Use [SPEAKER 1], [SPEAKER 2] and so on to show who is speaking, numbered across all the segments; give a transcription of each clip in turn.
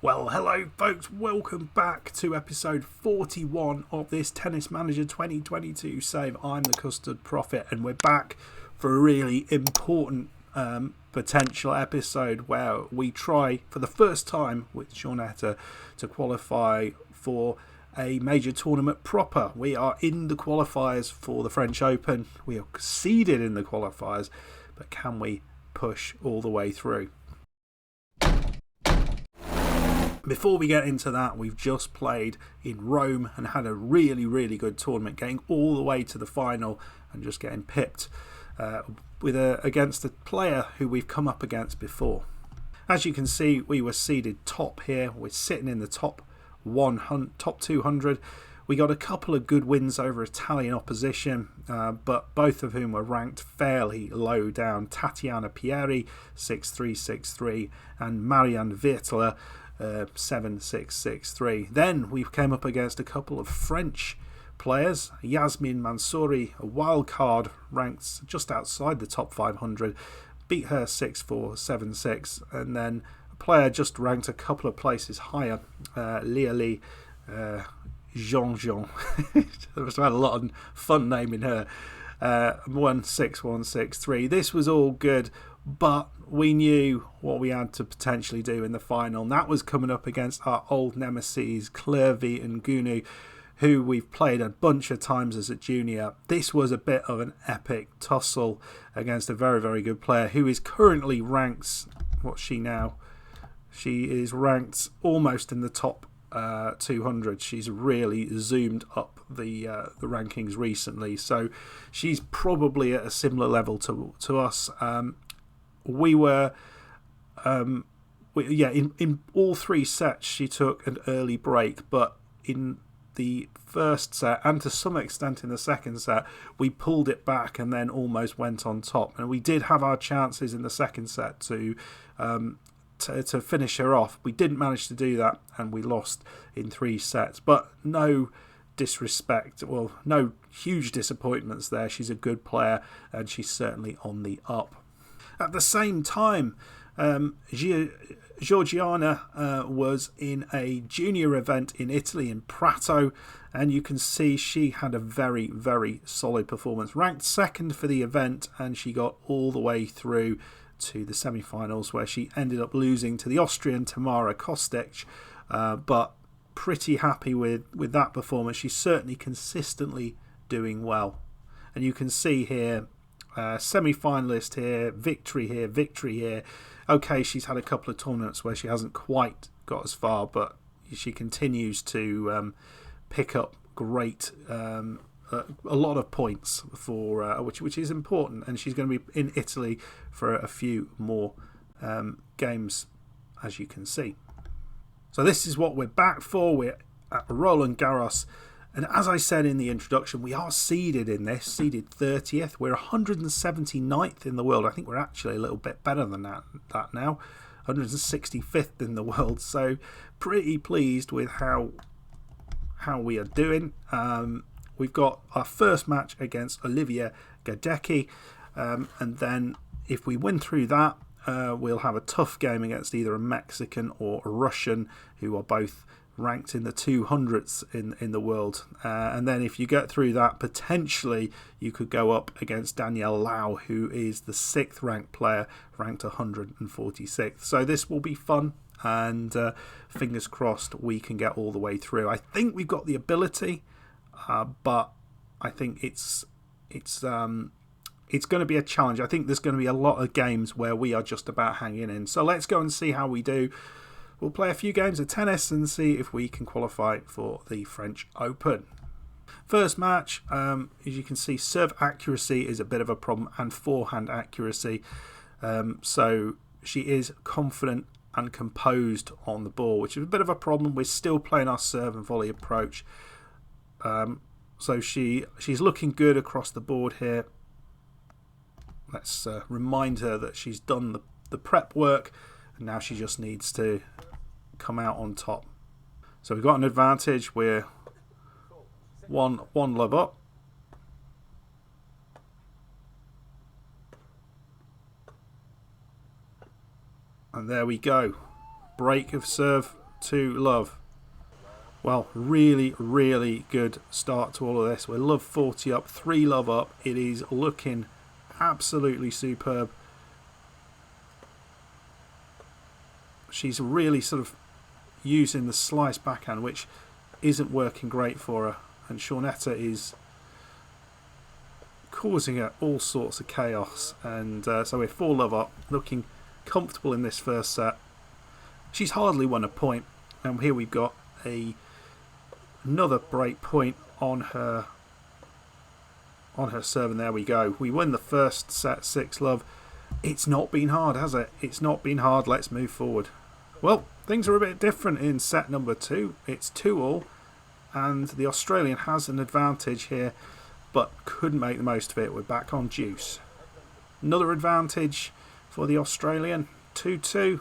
[SPEAKER 1] Well, hello folks, welcome back to episode 41 of this Tennis Manager 2022 save. I'm the Custard Prophet and we're back for a really important potential episode where we try for the first time with Shaunetta to qualify for a major tournament proper. We are in the qualifiers for the French Open. We are seeded in the qualifiers, but can we push all the way through? Before we get into that, we've just played in Rome and had a really good tournament, getting all the way to the final and just getting pipped against a player who we've come up against before. As you can see, we were seeded top here. We're sitting in the top 200. We got a couple of good wins over Italian opposition, but both of whom were ranked fairly low down. Tatiana Pieri, 6-3, 6-3, and Marianne Virtler, 7-6-6-3. Then we came up against a couple of French players. Yasmin Mansouri, a wild card, ranked just outside the top 500, beat her 6-4, 7-6, and then a player just ranked a couple of places higher, Liali Jean. I've had a lot of fun naming her. 1-6, 1-6-3. This was all good, but we knew what we had to potentially do in the final, and that was coming up against our old nemesis Clervy and Gunu, who we've played a bunch of times as a junior. This was a bit of an epic tussle against a very good player who is currently ranked, what's she now? She is ranked almost in the top 200. She's really zoomed up the rankings recently, so she's probably at a similar level to us. We were in all three sets she took an early break, but in the first set and to some extent in the second set we pulled it back and then almost went on top, and we did have our chances in the second set to finish her off. We didn't manage to do that and we lost in 3 sets, but no disrespect, well, no huge disappointments there. She's a good player and she's certainly on the up. At the same time, Georgiana was in a junior event in Italy in Prato, and you can see she had a very solid performance, ranked second for the event, and she got all the way through to the semi-finals where she ended up losing to the Austrian Tamara Kostic, but pretty happy with that performance. She's certainly consistently doing well, and you can see here semi-finalist here, victory here. Okay, she's had a couple of tournaments where she hasn't quite got as far, but she continues to pick up great a lot of points for which is important, and she's going to be in Italy for a few more games, as you can see. So this is what we're back for. We're at Roland Garros, and as I said in the introduction, we are seeded in this, seeded 30th. We're 179th in the world. I think we're actually a little bit better than that now, 165th in the world. So pretty pleased with how we are doing. We've got our first match against Olivia Gadecki, and then if we win through that, we'll have a tough game against either a Mexican or a Russian, who are both ranked in the 200s in the world. And then if you get through that, potentially you could go up against Danielle Lau, who is the 6th ranked player, ranked 146th. So this will be fun, and fingers crossed we can get all the way through. I think we've got the ability, but I think it's going to be a challenge. I think there's going to be a lot of games where we are just about hanging in. So let's go and see how we do. We'll play a few games of tennis and see if we can qualify for the French Open. First match, as you can see, serve accuracy is a bit of a problem, and forehand accuracy. So she is confident and composed on the ball, which is a bit of a problem. We're still playing our serve and volley approach. So she's looking good across the board here. Let's remind her that she's done the prep work, and now she just needs to come out on top. So we've got an advantage. We're one love up. And there we go. Break of serve love. Well, really, really good start to all of this. We're love 40 up, 3 love up. It is looking absolutely superb. She's really sort of using the slice backhand, which isn't working great for her. And Shaunetta is causing her all sorts of chaos. And so we're 4 love up, looking comfortable in this first set. She's hardly won a point. And here we've got another break point on her serve, and there we go. We win the first set 6 love. It's not been hard, has it? It's not been hard. Let's move forward. Well, things are a bit different in set number 2. It's 2-all, and the Australian has an advantage here, but couldn't make the most of it. We're back on deuce. Another advantage for the Australian. 2-2.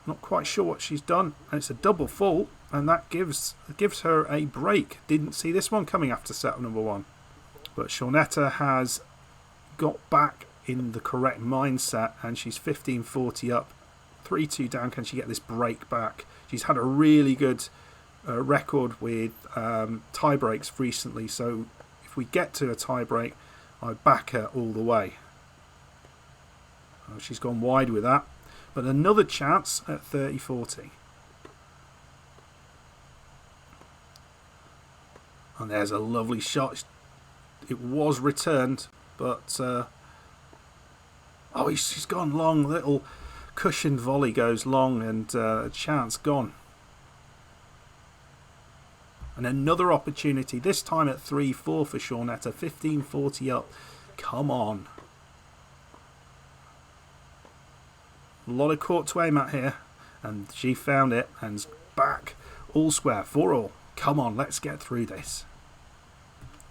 [SPEAKER 1] Not quite sure what she's done, and it's a double fault, and that gives her a break. Didn't see this one coming after set number 1. But Shaunetta has got back in the correct mindset, and she's 15-40 up, 3-2 down. Can she get this break back? She's had a really good record with tie breaks recently, so if we get to a tie break, I back her all the way. Oh, she's gone wide with that. But another chance at 30-40. And there's a lovely shot. It was returned, but oh, she's gone long. Little cushioned volley goes long, and a chance gone. And another opportunity, this time at 3-4 for Shaunetta. 15-40 up. Come on. A lot of court to aim at here, and she found it, and back all square, 4-all. Come on, let's get through this.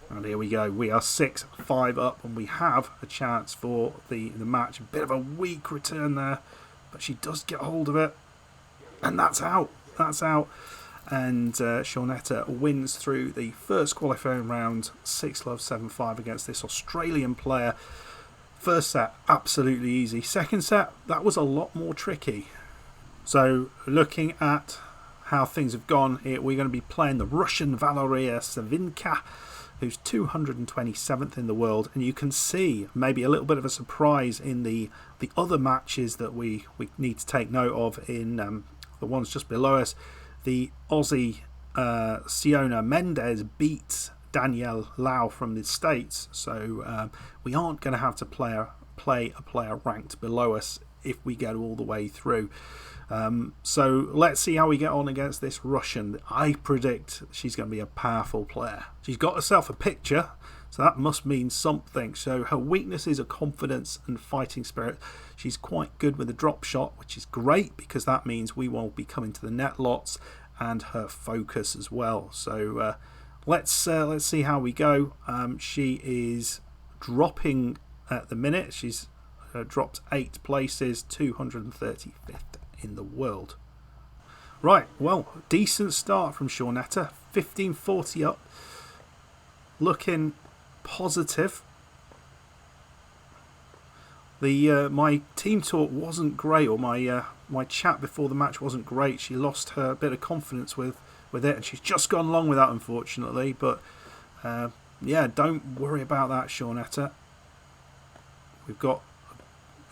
[SPEAKER 1] And here we go. We are 6-5 up, and we have a chance for the match. A bit of a weak return there, but she does get hold of it, and that's out. That's out. And Shaunetta wins through the first qualifying round, 6-love, 7-5 against this Australian player. First set, absolutely easy. Second set, that was a lot more tricky. So looking at how things have gone, we're going to be playing the Russian Valeria Savinka, who's 227th in the world. And you can see maybe a little bit of a surprise in the other matches that we need to take note of in the ones just below us. The Aussie Siona Mendes beats Danielle Lau from the States, so we aren't going to have to play a player ranked below us if we go all the way through. So let's see how we get on against this Russian. I predict she's going to be a powerful player. She's got herself a picture, so that must mean something. So her weaknesses are confidence and fighting spirit. She's quite good with a drop shot, which is great because that means we won't be coming to the net lots, and her focus as well. So let's see how we go. She is dropping at the minute. She's dropped 8 places, 235th in the world. Right, well, decent start from Shaunetta. 15-40 up, looking positive. My team talk wasn't great, or my chat before the match wasn't great. She lost her bit of confidence with it, and she's just gone long with that, unfortunately. But yeah, don't worry about that, Shaunetta. We've got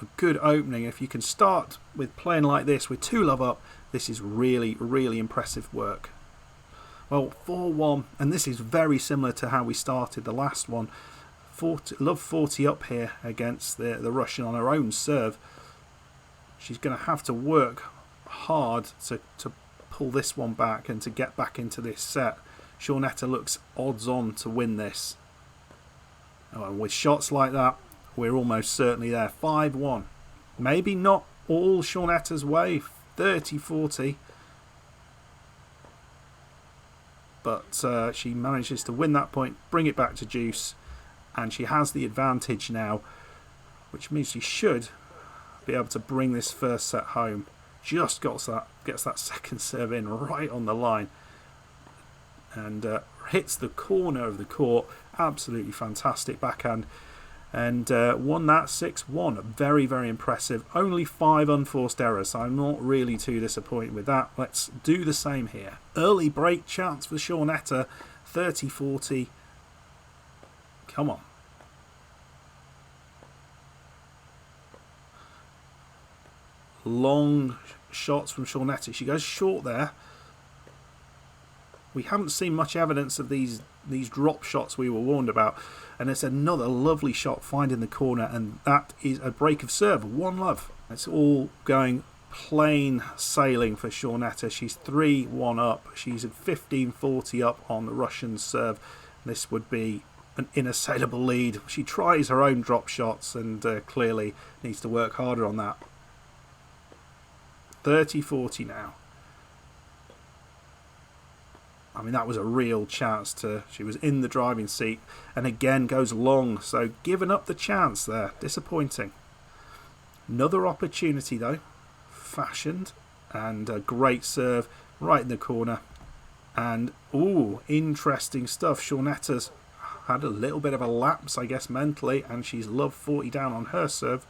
[SPEAKER 1] a good opening. If you can start with playing like this with 2 love up, this is really, really impressive work. Well, 4-1, and this is very similar to how we started the last one. Love 40 up here against the Russian on her own serve. She's going to have to work hard to pull this one back and to get back into this set. Shaunetta looks odds on to win this. Oh, and with shots like that, we're almost certainly there. 5-1. Maybe not all Shaunetta's way. 30-40. But she manages to win that point, bring it back to deuce, and she has the advantage now, which means she should be able to bring this first set home. Just gets that second serve in right on the line, and hits the corner of the court. Absolutely fantastic backhand. and won that 6-1. Very, very impressive. Only 5 unforced errors, so I'm not really too disappointed with that. Let's do the same here. Early break chance for Shaunetta, 30-40. Come on. Long shots from Shaunetta. She goes short there. We haven't seen much evidence of these drop shots we were warned about. And it's another lovely shot finding the corner, and that is a break of serve. 1-love. It's all going plain sailing for Shaunetta. She's 3-1 up. She's at 15-40 up on the Russian serve. This would be an inassailable lead. She tries her own drop shots and clearly needs to work harder on that. 30-40 now. I mean, that was a real chance to... She was in the driving seat and again goes long. So giving up the chance there. Disappointing. Another opportunity though. Fashioned. And a great serve right in the corner. And, ooh, interesting stuff. Shaunetta's had a little bit of a lapse, I guess, mentally. And she's loved 40 down on her serve.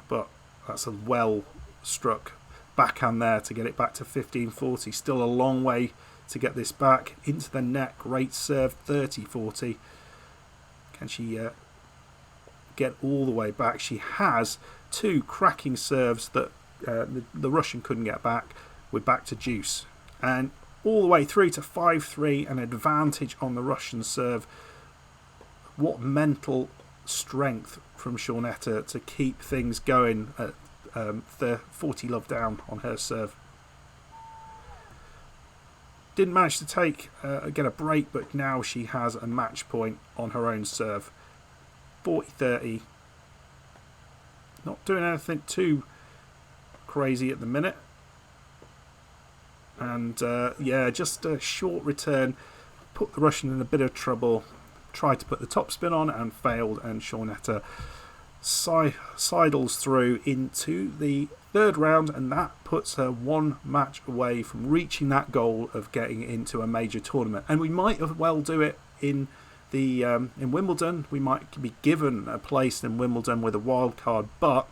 [SPEAKER 1] But that's a well struck backhand there to get it back to 15-40. Still a long way to get this back into the net. Great serve, 30-40. Can she get all the way back? She has 2 cracking serves that the Russian couldn't get back. We're back to deuce, and all the way through to 5-3, an advantage on the Russian serve. What mental strength from Shaunetta to keep things going at the 40 love down on her serve. Didn't manage to get a break, but now she has a match point on her own serve. 40-30. Not doing anything too crazy at the minute. And yeah, just a short return. Put the Russian in a bit of trouble. Tried to put the topspin on and failed, and Shaunetta sidles through into the 3rd round, and that puts her 1 match away from reaching that goal of getting into a major tournament. And we might as well do it in the in Wimbledon. We might be given a place in Wimbledon with a wild card, but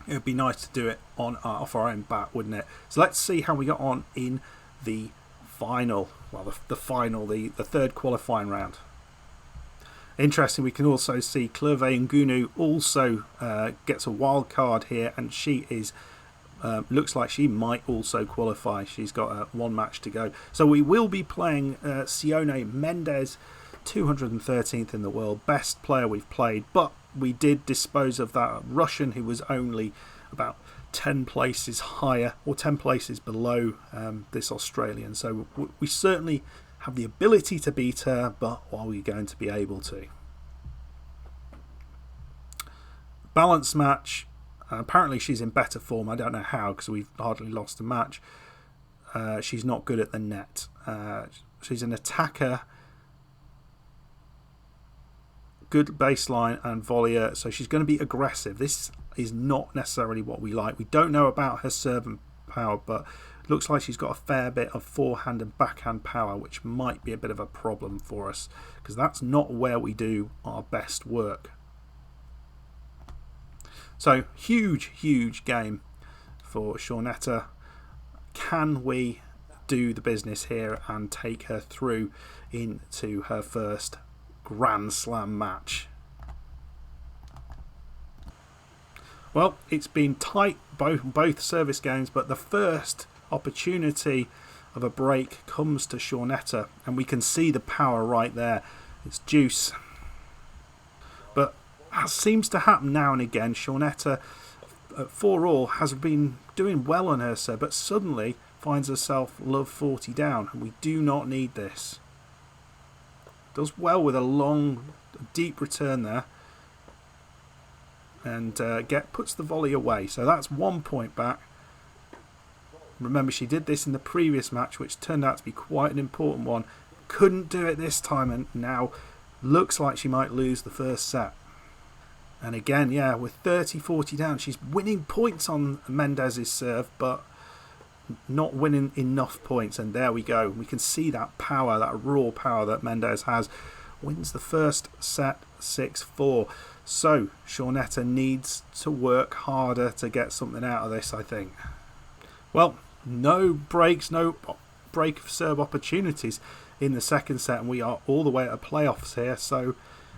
[SPEAKER 1] it would be nice to do it off our own bat, wouldn't it? So let's see how we got on in the final. Well, the final, the 3rd qualifying round. Interesting, we can also see Clervay Ngunu also gets a wild card here, and she is looks like she might also qualify. She's got 1 match to go. So we will be playing Sione Mendes, 213th in the world, best player we've played, but we did dispose of that Russian who was only about 10 places higher, or 10 places below this Australian. So we certainly have the ability to beat her, but are we going to be able to? Balance match. Apparently she's in better form. I don't know how, because we've hardly lost a match. She's not good at the net. She's an attacker. Good baseline and volleyer, so she's going to be aggressive. This is not necessarily what we like. We don't know about her serve and power, but looks like she's got a fair bit of forehand and backhand power, which might be a bit of a problem for us, because that's not where we do our best work. So huge game for Shaunetta. Can we do the business here and take her through into her first Grand Slam match? Well, it's been tight both service games, but the first opportunity of a break comes to Shaunetta, and we can see the power right there. It's deuce. But that seems to happen now and again. Shaunetta, for all, has been doing well on her serve, but suddenly finds herself love 40 down, and we do not need this. Does well with a long, deep return there, and puts the volley away. So that's 1 point back. Remember, she did this in the previous match, which turned out to be quite an important one. Couldn't do it this time, and now looks like she might lose the first set. And again, yeah, with 30-40 down, she's winning points on Mendez's serve, but not winning enough points. And there we go. We can see that power, that raw power that Mendez has. wins the first set 6-4. So Shaunetta needs to work harder to get something out of this, I think. Well, no breaks, no break of serve opportunities in the second set, and we are all the way at playoffs here. So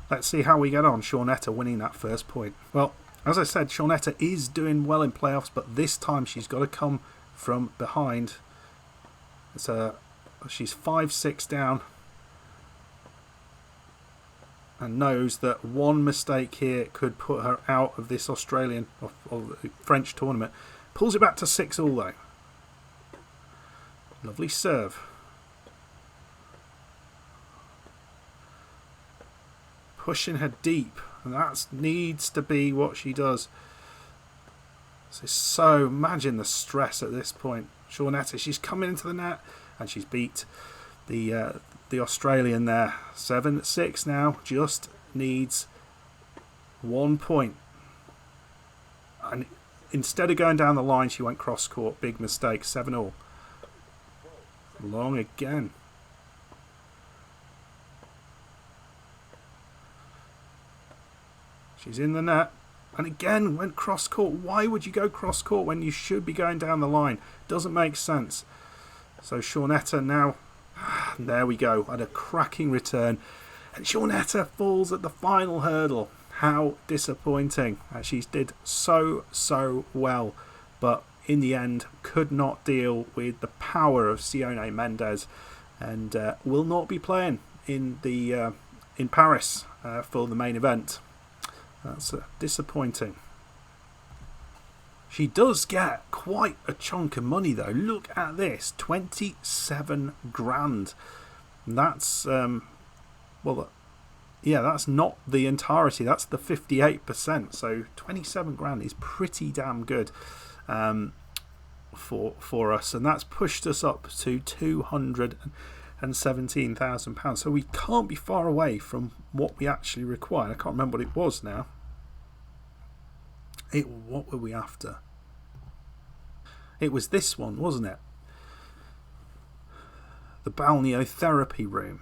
[SPEAKER 1] let's see how we get on. Shaunetta winning that first point. Well, as I said, Shaunetta is doing well in playoffs, but this time she's got to come from behind. She's 5-6 down, and knows that one mistake here could put her out of this Australian or French tournament. Pulls it back to 6-all though. Lovely serve. Pushing her deep, and that needs to be what she does. So imagine the stress at this point. Shaunetta, she's coming into the net, and she's beat the Australian there. 7-6 now. Just needs 1 point. And instead of going down the line, she went cross court. Big mistake. 7-all. Long again. She's in the net. And again went cross court. Why would you go cross court when you should be going down the line? Doesn't make sense. So Shaunetta now, there we go, had a cracking return. And Shaunetta falls at the final hurdle. How disappointing. She did so well, but in the end could not deal with the power of Sione Mendes, and will not be playing in Paris for the main event. That's disappointing. She does get quite a chunk of money though. Look at this, 27 grand. That's well, yeah, that's not the entirety. That's the 58%. So 27 grand is pretty damn good for us, and that's pushed us up to £217,000. So we can't be far away from what we actually require. I can't remember what it was now. What were we after? It was this one, wasn't it? The balneotherapy room.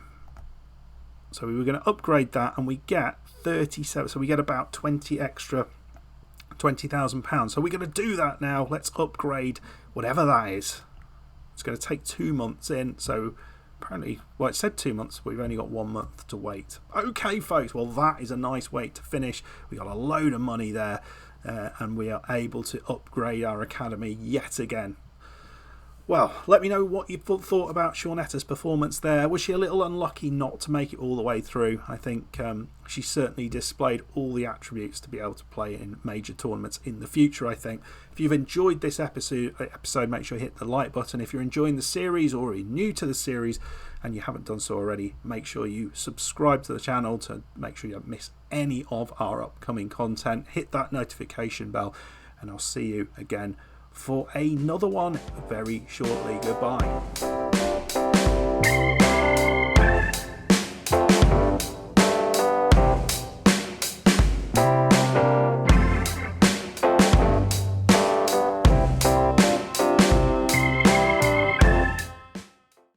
[SPEAKER 1] So we were going to upgrade that, and we get 37. So we get about 20 extra, £20,000. So we're going to do that now. Let's upgrade whatever that is. It's going to take 2 months in. So apparently, well, it said 2 months, but we've only got 1 month to wait. Okay, folks. Well, that is a nice way to finish. We got a load of money there. And we are able to upgrade our academy yet again. Well, let me know what you thought about Shaunetta's performance there. Was she a little unlucky not to make it all the way through? I think she certainly displayed all the attributes to be able to play in major tournaments in the future, I think. If you've enjoyed this episode, make sure you hit the like button. If you're enjoying the series or you're new to the series and you haven't done so already, make sure you subscribe to the channel to make sure you don't miss any of our upcoming content. Hit that notification bell, and I'll see you again for another one very shortly. Goodbye.